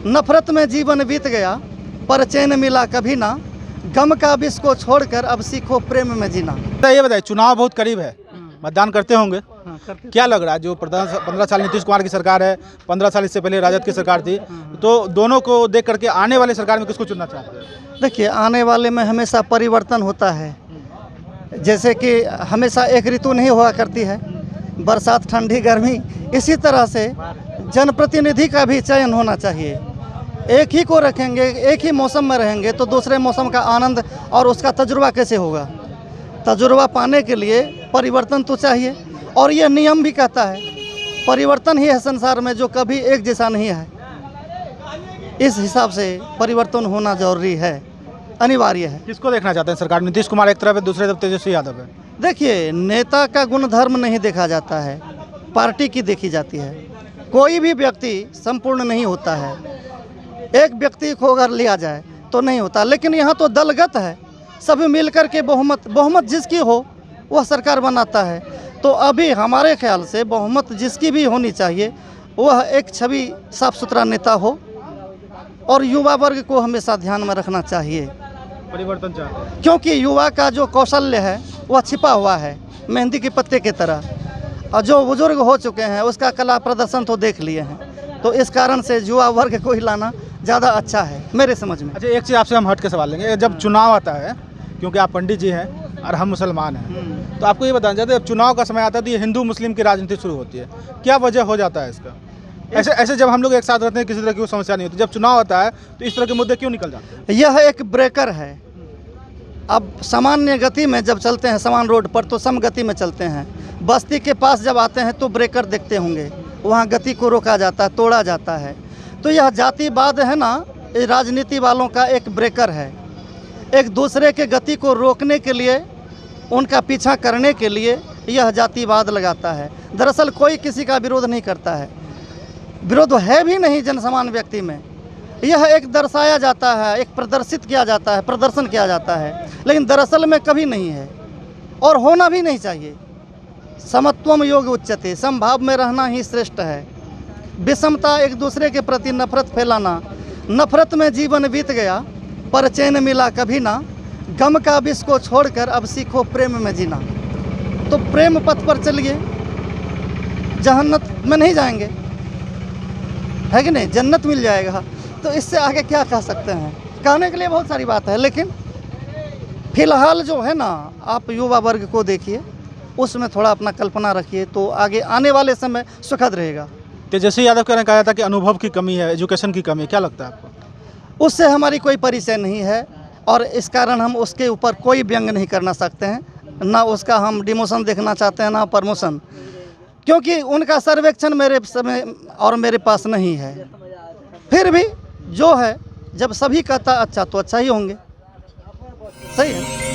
नफरत में जीवन बीत गया पर चैन मिला कभी ना, गम का विष को छोड़कर अब सीखो प्रेम में जीना। तो ये बताइए, चुनाव बहुत करीब है, मतदान करते होंगे, क्या लग रहा है? जो 15 साल नीतीश कुमार की सरकार है, 15 साल इससे पहले राजद की सरकार थी, तो दोनों को देख करके आने वाली सरकार में किसको चुनना चाहते हैं? देखिए, आने वाले में हमेशा परिवर्तन होता है। जैसे कि हमेशा एक ऋतु नहीं हुआ करती है, बरसात, ठंडी, गर्मी, इसी तरह से जनप्रतिनिधि का भी चयन होना चाहिए। एक ही को रखेंगे, एक ही मौसम में रहेंगे तो दूसरे मौसम का आनंद और उसका तजुर्बा कैसे होगा? तजुर्बा पाने के लिए परिवर्तन तो चाहिए, और यह नियम भी कहता है परिवर्तन ही है संसार में जो कभी एक जैसा नहीं है। इस हिसाब से परिवर्तन होना जरूरी है, अनिवार्य है। किसको देखना चाहते हैं सरकार? नीतीश कुमार एक तरफ है, दूसरे तरफ तेजस्वी यादव है। देखिए, नेता का गुण धर्म नहीं देखा जाता है, पार्टी की देखी जाती है। कोई भी व्यक्ति संपूर्ण नहीं होता है, एक व्यक्ति को अगर लिया जाए तो नहीं होता, लेकिन यहाँ तो दलगत है, सभी मिलकर के बहुमत जिसकी हो वह सरकार बनाता है। तो अभी हमारे ख्याल से बहुमत जिसकी भी होनी चाहिए वह एक छवि साफ सुथरा नेता हो, और युवा वर्ग को हमेशा ध्यान में रखना चाहिए। परिवर्तन चाहते हैं क्योंकि युवा का जो कौशल्य है वह छिपा हुआ है मेहंदी के पत्ते की तरह, और जो बुजुर्ग हो चुके हैं उसका कला प्रदर्शन तो देख लिए हैं। तो इस कारण से युवा वर्ग को ही लाना ज़्यादा अच्छा है मेरे समझ में। अच्छा, एक चीज़ आपसे हम हट के सवाल लेंगे। जब चुनाव आता है, क्योंकि आप पंडित जी हैं और हम मुसलमान हैं, तो आपको ये बताना चाहते हैं, जब चुनाव का समय आता है तो ये हिंदू मुस्लिम की राजनीति शुरू होती है, क्या वजह हो जाता है इसका? ऐसे जब हम लोग एक साथ रहते हैं किसी तरह की कोई समस्या नहीं होती, जब चुनाव आता है तो इस तरह के मुद्दे क्यों निकल जाते हैं? यह एक ब्रेकर है। अब सामान्य गति में जब चलते हैं समान रोड पर तो सम गति में चलते हैं, बस्ती के पास जब आते हैं तो ब्रेकर देखते होंगे, वहाँ गति को रोका जाता है, तोड़ा जाता है। तो यह जातिवाद है ना, ये राजनीति वालों का एक ब्रेकर है। एक दूसरे के गति को रोकने के लिए, उनका पीछा करने के लिए यह जातिवाद लगाता है। दरअसल कोई किसी का विरोध नहीं करता है, विरोध है भी नहीं जनसमान व्यक्ति में। यह एक दर्शाया जाता है, एक प्रदर्शित किया जाता है, प्रदर्शन किया जाता है, लेकिन दरअसल में कभी नहीं है और होना भी नहीं चाहिए। समत्वम योग उच्यते, समभाव में रहना ही श्रेष्ठ है। विषमता, एक दूसरे के प्रति नफरत फैलाना, नफरत में जीवन बीत गया पर चैन मिला कभी ना, गम का विष को छोड़कर अब सीखो प्रेम में जीना। तो प्रेम पथ पर चलिए, जहन्नत में नहीं जाएंगे, है कि नहीं? जन्नत मिल जाएगा। तो इससे आगे क्या कह सकते हैं? कहने के लिए बहुत सारी बात है, लेकिन फिलहाल जो है ना, आप युवा वर्ग को देखिए, उसमें थोड़ा अपना कल्पना रखिए तो आगे आने वाले समय सुखद रहेगा। तेजस्वी यादव ने कहा था कि अनुभव की कमी है, एजुकेशन की कमी है, क्या लगता है आपको? उससे हमारी कोई परिचय नहीं है, और इस कारण हम उसके ऊपर कोई व्यंग नहीं करना सकते हैं, ना उसका हम डिमोशन देखना चाहते हैं ना प्रमोशन, क्योंकि उनका सर्वेक्षण मेरे समय और मेरे पास नहीं है। फिर भी जो है, जब सभी कहता अच्छा तो अच्छा ही होंगे। सही है।